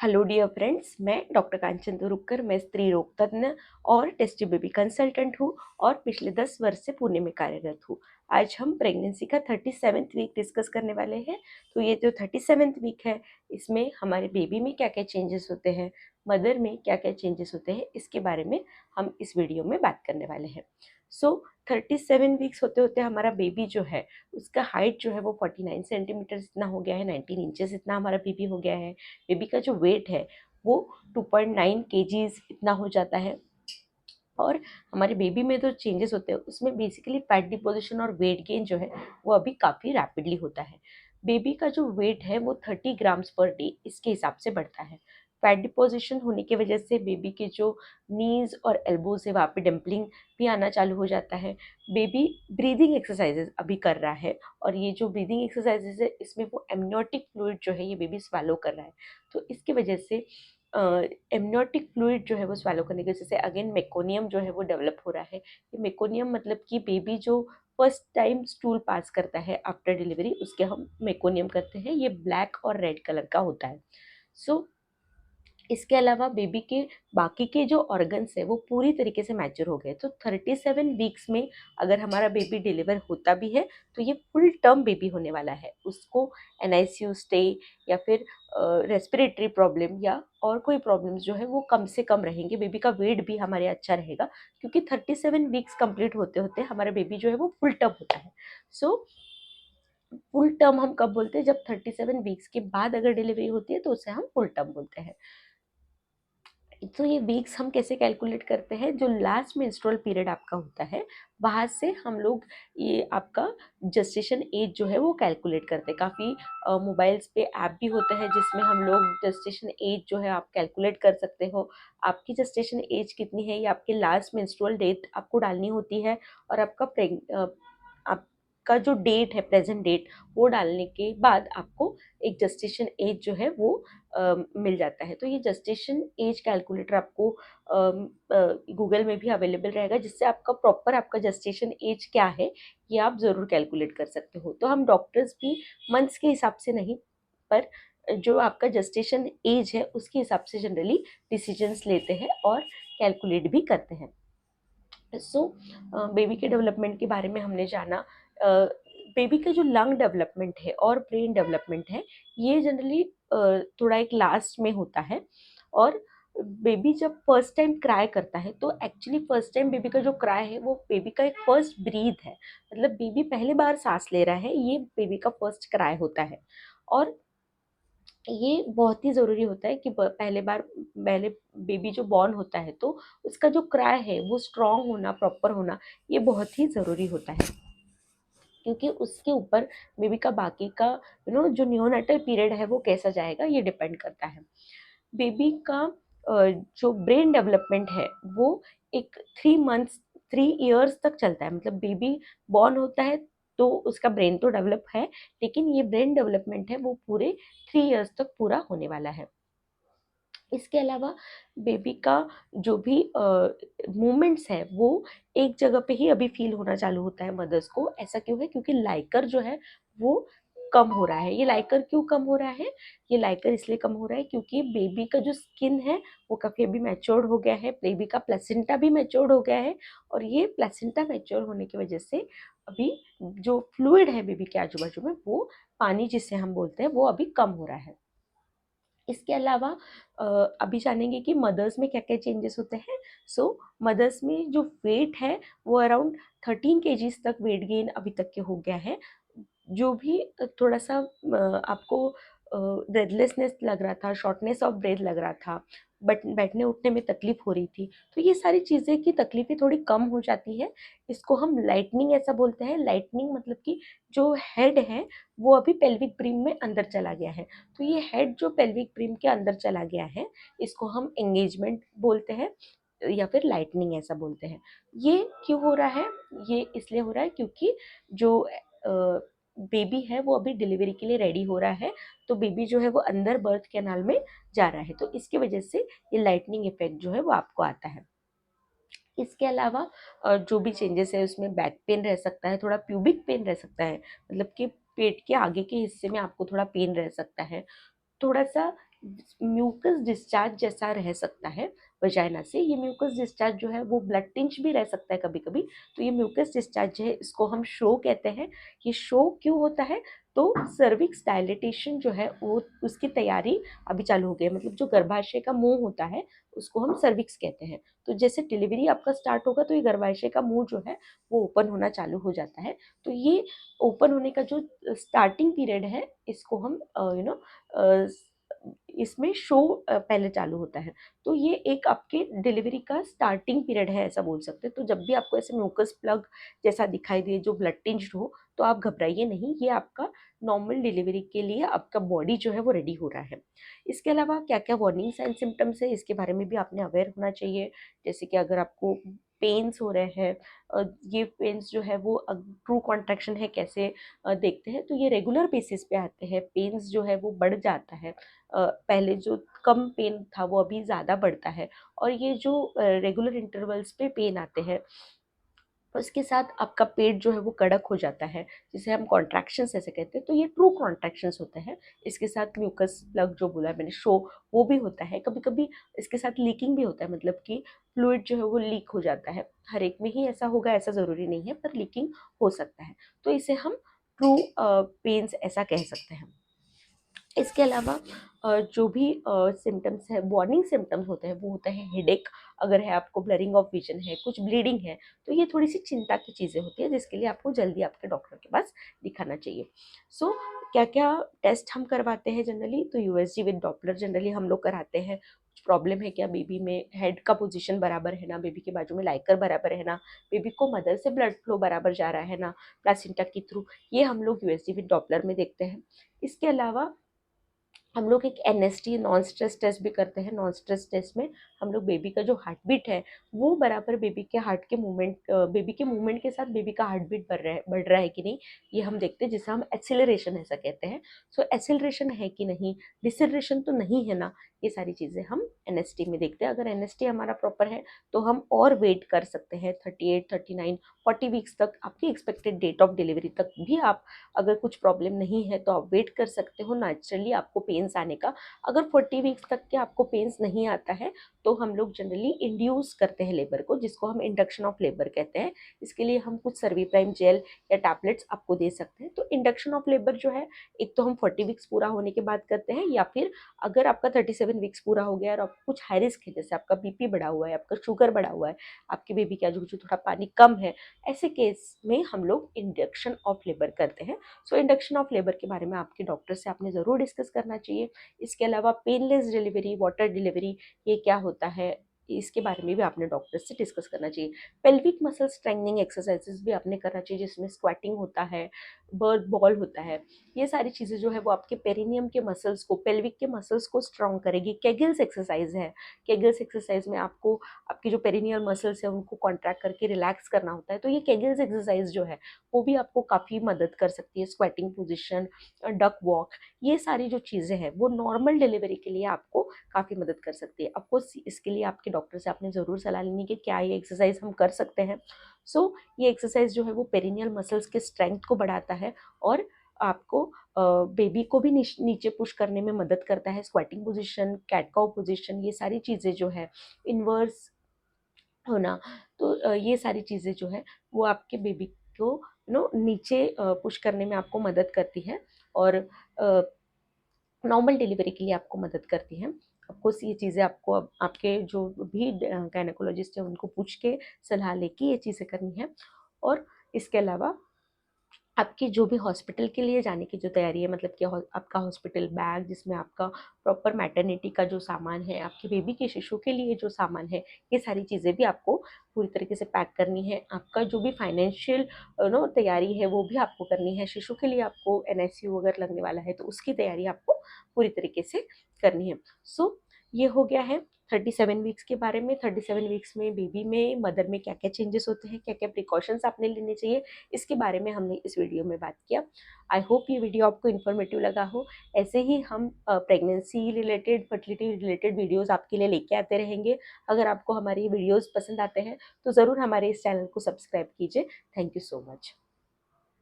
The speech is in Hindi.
हेलो डियर फ्रेंड्स, मैं डॉक्टर कांचन तुरुक्कर। मैं स्त्री रोग तज्ञ और टेस्टी बेबी कंसल्टेंट हूँ और पिछले 10 वर्ष से पुणे में कार्यरत हूँ। आज हम प्रेगनेंसी का 37th वीक डिस्कस करने वाले हैं। तो ये जो 37th वीक है, इसमें हमारे बेबी में क्या क्या चेंजेस होते हैं, मदर में क्या क्या चेंजेस होते हैं, इसके बारे में हम इस वीडियो में बात करने वाले हैं। सो 37 वीक्स होते होते हमारा बेबी जो है, उसका हाइट जो है वो 49 सेंटीमीटर इतना हो गया है, 19 इंचेस इतना हमारा बेबी हो गया है। बेबी का जो वेट है वो 2.9 केजीज इतना हो जाता है। और हमारे बेबी में जो चेंजेस होते हैं उसमें बेसिकली फैट डिपोजिशन और वेट गेन जो है वो अभी काफ़ी रैपिडली होता है। बेबी का जो वेट है वो 30 ग्राम्स पर डे इसके हिसाब से बढ़ता है। फैट डिपोजिशन होने की वजह से बेबी के जो नीज और एल्बोज है वहाँ पे डंपलिंग भी आना चालू हो जाता है। बेबी ब्रीदिंग एक्सरसाइजेज अभी कर रहा है और ये जो ब्रीदिंग एक्सरसाइजेज है इसमें वो एमनियोटिक फ्लूइड जो है ये बेबी स्वेलो कर रहा है। तो इसकी वजह से एमनियोटिक फ्लूइड जो है वो स्वेलो करने की वजह से अगेन मेकोनियम जो है वो डेवलप हो रहा है। ये मेकोनियम मतलब कि बेबी जो फर्स्ट टाइम स्टूल पास करता है आफ्टर डिलीवरी उसके हम मेकोनियम करते हैं। ये ब्लैक और रेड कलर का होता है। सो इसके अलावा बेबी के बाकी के जो ऑर्गन्स है वो पूरी तरीके से मैच्योर हो गए। तो 37 वीक्स में अगर हमारा बेबी डिलीवर होता भी है तो ये फुल टर्म बेबी होने वाला है। उसको एनआईसीयू स्टे या फिर रेस्पिरेटरी प्रॉब्लम या और कोई प्रॉब्लम्स जो है वो कम से कम रहेंगे। बेबी का वेट भी हमारे अच्छा रहेगा क्योंकि 37 वीक्स कंप्लीट होते होते हमारा बेबी जो है वो फुल टर्म होता है। सो फुल टर्म हम कब बोलते हैं? जब 37 वीक्स के बाद अगर डिलीवरी होती है तो उसे हम फुल टर्म बोलते हैं। तो ये वीक्स हम कैसे कैलकुलेट करते हैं? जो लास्ट मेंस्ट्रुअल पीरियड आपका होता है वहाँ से हम लोग ये आपका जस्टेशन एज जो है वो कैलकुलेट करते हैं। काफ़ी मोबाइल्स पे ऐप भी होता है जिसमें हम लोग जस्टेशन एज जो है आप कैलकुलेट कर सकते हो। आपकी जस्टेशन एज कितनी है ये आपके लास्ट मेंस्ट्रुअल डेट आपको डालनी होती है और आपका जो डेट है प्रेजेंट डेट वो डालने के बाद आपको एक जस्टेशन एज जो है वो मिल जाता है। तो ये जस्टेशन एज कैलकुलेटर आपको गूगल में भी अवेलेबल रहेगा जिससे आपका प्रॉपर आपका जस्टेशन एज क्या है ये आप ज़रूर कैलकुलेट कर सकते हो। तो हम डॉक्टर्स भी मंथ्स के हिसाब से नहीं पर जो आपका जस्टेशन एज है उसके हिसाब से जनरली डिसीजंस लेते हैं और कैलकुलेट भी करते हैं। सो बेबी के डेवलपमेंट के बारे में हमने जाना। बेबी का जो लंग डेवलपमेंट है और ब्रेन डेवलपमेंट है ये जनरली थोड़ा एक लास्ट में होता है। और बेबी जब फर्स्ट टाइम क्राई करता है तो एक्चुअली फर्स्ट टाइम बेबी का जो क्राई है वो बेबी का एक फर्स्ट ब्रीथ है। मतलब बेबी पहली बार सांस ले रहा है, ये बेबी का फर्स्ट क्राई होता है। और ये बहुत ही ज़रूरी होता है कि पहले बेबी जो बॉर्न होता है तो उसका जो क्राई है वो स्ट्रॉन्ग होना, प्रॉपर होना, ये बहुत ही ज़रूरी होता है क्योंकि उसके ऊपर बेबी का बाकी का जो नियोनेटल पीरियड है वो कैसा जाएगा ये डिपेंड करता है। बेबी का जो ब्रेन डेवलपमेंट है वो एक 3 मंथ्स 3 इयर्स तक चलता है। मतलब बेबी बॉर्न होता है तो उसका ब्रेन तो डेवलप है लेकिन ये ब्रेन डेवलपमेंट है वो पूरे 3 इयर्स तक पूरा होने वाला है। इसके अलावा बेबी का जो भी मूवमेंट्स है वो एक जगह पे ही अभी फील होना चालू होता है मदर्स को। ऐसा क्यों है? क्योंकि लाइकर जो है वो कम हो रहा है। ये लाइकर क्यों कम हो रहा है? ये लाइकर इसलिए कम हो रहा है क्योंकि बेबी का जो स्किन है वो काफ़ी अभी मैच्योर्ड हो गया है। बेबी का प्लेसेंटा भी मैच्योर्ड हो गया है और ये प्लेसेंटा मैच्योर होने की वजह से अभी जो फ्लूइड है बेबी के आजू बाजू में वो पानी जिसे हम बोलते हैं वो अभी कम हो रहा है। इसके अलावा अभी जानेंगे कि मदर्स में क्या क्या चेंजेस होते हैं। सो मदर्स में जो वेट है वो अराउंड 13 केजीज तक वेट गेन अभी तक के हो गया है। जो भी थोड़ा सा आपको ब्रेथलेसनेस लग रहा था, शॉर्टनेस ऑफ ब्रेथ लग रहा था, बट बैठने उठने में तकलीफ हो रही थी, तो ये सारी चीज़ें की तकलीफें थोड़ी कम हो जाती है। इसको हम लाइटनिंग ऐसा बोलते हैं। लाइटनिंग मतलब कि जो हेड है वो अभी पेल्विक ब्रीम में अंदर चला गया है। तो ये हेड जो पेल्विक ब्रीम के अंदर चला गया है इसको हम एंगेजमेंट बोलते हैं या फिर लाइटनिंग ऐसा बोलते हैं। ये क्यों हो रहा है? ये इसलिए हो रहा है क्योंकि जो बेबी है वो अभी डिलीवरी के लिए रेडी हो रहा है। तो बेबी जो है वो अंदर बर्थ कैनाल में जा रहा है तो इसकी वजह से ये लाइटनिंग इफेक्ट जो है वो आपको आता है। इसके अलावा जो भी चेंजेस है उसमें बैक पेन रह सकता है, थोड़ा प्यूबिक पेन रह सकता है। मतलब कि पेट के आगे के हिस्से में आपको थोड़ा पेन रह सकता है। थोड़ा सा म्यूकस डिस्चार्ज जैसा रह सकता है वजाइना से। ये म्यूकस डिस्चार्ज जो है वो ब्लड टिंच भी रह सकता है कभी कभी। तो ये म्यूकस डिस्चार्ज है, इसको हम शो कहते हैं। ये शो क्यों होता है? तो सर्विक्स डायलिटेशन जो है वो उसकी तैयारी अभी चालू हो गई है। मतलब जो गर्भाशय का मुंह होता है उसको हम सर्विक्स कहते हैं। तो जैसे डिलीवरी आपका स्टार्ट होगा तो ये गर्भाशय का मुंह जो है वो ओपन होना चालू हो जाता है। तो ये ओपन होने का जो स्टार्टिंग पीरियड है इसको हम इसमें शो पहले चालू होता है। तो ये एक आपके डिलीवरी का स्टार्टिंग पीरियड है ऐसा बोल सकते हैं। तो जब भी आपको ऐसे म्यूकस प्लग जैसा दिखाई दे जो ब्लड टिंज्ड हो तो आप घबराइए नहीं, ये आपका नॉर्मल डिलीवरी के लिए आपका बॉडी जो है वो रेडी हो रहा है। इसके अलावा क्या क्या वार्निंग साइन सिम्टम्स है इसके बारे में भी आपने अवेयर होना चाहिए। जैसे कि अगर आपको पेन्स हो रहे हैं, ये पेन्स जो है वो ट्रू कॉन्ट्रैक्शन है कैसे देखते हैं, तो ये रेगुलर बेसिस पे आते हैं। पेन्स जो है वो बढ़ जाता है, पहले जो कम पेन था वो अभी ज़्यादा बढ़ता है। और ये जो रेगुलर इंटरवल्स पे पेन आते हैं उसके साथ आपका पेट जो है वो कड़क हो जाता है, जिसे हम कॉन्ट्रैक्शंस ऐसे कहते हैं। तो ये ट्रू कॉन्ट्रैक्शंस होते हैं। इसके साथ म्यूकस प्लग जो बोला मैंने शो वो भी होता है। कभी कभी इसके साथ लीकिंग भी होता है, मतलब कि फ्लूइड जो है वो लीक हो जाता है। हर एक में ही ऐसा होगा ऐसा ज़रूरी नहीं है, पर लीकिंग हो सकता है। तो इसे हम ट्रू पेन्स ऐसा कह सकते हैं। इसके अलावा जो भी सिम्टम्स है, वार्निंग सिम्टम्स होते हैं वो होते हैं हेडेक। अगर है आपको ब्लरिंग ऑफ विजन है, कुछ ब्लीडिंग है, तो ये थोड़ी सी चिंता की चीज़ें होती है जिसके लिए आपको जल्दी आपके डॉक्टर के पास दिखाना चाहिए। सो क्या क्या टेस्ट हम करवाते हैं जनरली? तो यूएसजी विद डॉपलर जनरली हम लोग कराते हैं। कुछ प्रॉब्लम है क्या बेबी में, हेड का पोजीशन बराबर है ना, बेबी के बाजू में लाइकर बराबर है ना, बेबी को मदर से ब्लड फ्लो बराबर जा रहा है ना प्लासेंटा के थ्रू, ये हम लोग यूएसजी विद डॉपलर में देखते हैं। इसके अलावा हम लोग एक एनएसटी नॉन स्ट्रेस टेस्ट भी करते हैं। नॉन स्ट्रेस टेस्ट में हम लोग बेबी का जो हार्ट बीट है वो बराबर बेबी के हार्ट के मूवमेंट, बेबी के मूवमेंट के साथ बेबी का हार्ट बीट बढ़ रहा है कि नहीं, ये हम देखते हैं, जिसे हम एक्सेलरेशन ऐसा कहते हैं। सो एक्सेलरेशन है कि नहीं, डिसलरेशन तो नहीं है ना, ये सारी चीज़ें हम एनएसटी में देखते हैं। अगर एनएसटी हमारा प्रॉपर है तो हम और वेट कर सकते हैं 38, 39, 40 वीक्स तक, आपकी एक्सपेक्टेड डेट ऑफ डिलीवरी तक भी आप, अगर कुछ प्रॉब्लम नहीं है तो आप वेट कर सकते हो नेचुरली आपको पेन्स आने का। अगर 40 वीक्स तक के आपको पेन्स नहीं आता है तो हम लोग जनरली इंड्यूस करते हैं लेबर को, जिसको हम इंडक्शन ऑफ लेबर कहते हैं। इसके लिए हम कुछ सर्विप्राइम जेल या टैबलेट्स आपको दे सकते हैं। तो इंडक्शन ऑफ लेबर जो है एक तो हम 40 वीक्स पूरा होने के बाद करते हैं, या फिर अगर आपका 37 वीक्स पूरा हो गया और आपको कुछ हाई रिस्क है, जैसे आपका बीपी बढ़ा हुआ है, आपका शुगर बढ़ा हुआ है, आपके बेबी का जो थोड़ा पानी कम है, ऐसे केस में हम लोग इंडक्शन ऑफ लेबर करते हैं। सो इंडक्शन ऑफ लेबर के बारे में आपके डॉक्टर से आपने ज़रूर डिस्कस करना चाहिए। इसके अलावा पेनलेस डिलीवरी, वाटर डिलीवरी, ये क्या होता है, इसके बारे में भी आपने डॉक्टर से डिस्कस करना चाहिए। पेल्विक मसल स्ट्रेंथनिंग एक्सरसाइजेस भी आपने करना चाहिए, जिसमें स्क्वाटिंग होता है, बर्थ बॉल होता है। ये सारी चीज़ें जो है वो आपके पेरिनियम के मसल्स को, पेल्विक के मसल्स को स्ट्रॉन्ग करेगी। केगल्स एक्सरसाइज है, केगल्स एक्सरसाइज में आपको आपकी जो पेरिनियल मसल्स है उनको कॉन्ट्रैक्ट करके रिलैक्स करना होता है। तो ये केगल्स एक्सरसाइज जो है वो भी आपको काफ़ी मदद कर सकती है। स्क्वेटिंग पोजीशन, डक वॉक, ये सारी जो चीज़ें हैं वो नॉर्मल डिलीवरी के लिए आपको काफ़ी मदद कर सकती है। आपको इसके लिए आपके डॉक्टर से आपने ज़रूर सलाह लेनी कि क्या ये एक्सरसाइज हम कर सकते हैं। सो ये एक्सरसाइज जो है वो पेरिनियल मसल्स के स्ट्रेंथ को बढ़ाता है और आपको बेबी को भी नीचे पुश करने में मदद करता है। Squatting position, cat cow position, ये सारी चीज़ें जो है, इन्वर्स होना, तो ये सारी चीज़ें जो है वो आपके बेबी को नीचे पुश करने में आपको मदद करती है और नॉर्मल डिलीवरी के लिए आपको मदद करती हैं। ऑफकोर्स ये चीज़ें आपको आपके जो भी गायनेकोलॉजिस्ट है उनको पूछ के सलाह लेके ये चीज़ें करनी है। और इसके अलावा आपकी जो भी हॉस्पिटल के लिए जाने की जो तैयारी है, मतलब कि आपका हॉस्पिटल बैग जिसमें आपका प्रॉपर मैटरनिटी का जो सामान है, आपके बेबी के शिशु के लिए जो सामान है, ये सारी चीज़ें भी आपको पूरी तरीके से पैक करनी है। आपका जो भी फाइनेंशियल तैयारी है वो भी आपको करनी है। शिशु के लिए आपको एनआईसीयू अगर लगने वाला है तो उसकी तैयारी आपको पूरी तरीके से करनी है। सो ये हो गया है 37 वीक्स के बारे में। 37 वीक्स में बेबी में, मदर में क्या क्या चेंजेस होते हैं, क्या क्या प्रिकॉशंस आपने लेने चाहिए, इसके बारे में हमने इस वीडियो में बात किया। आई होप ये वीडियो आपको इन्फॉर्मेटिव लगा हो। ऐसे ही हम pregnancy related, fertility related videos आपके लिए लेके आते रहेंगे। अगर आपको हमारी वीडियोस पसंद आते हैं तो ज़रूर हमारे इस चैनल को सब्सक्राइब कीजिए। Thank you so much.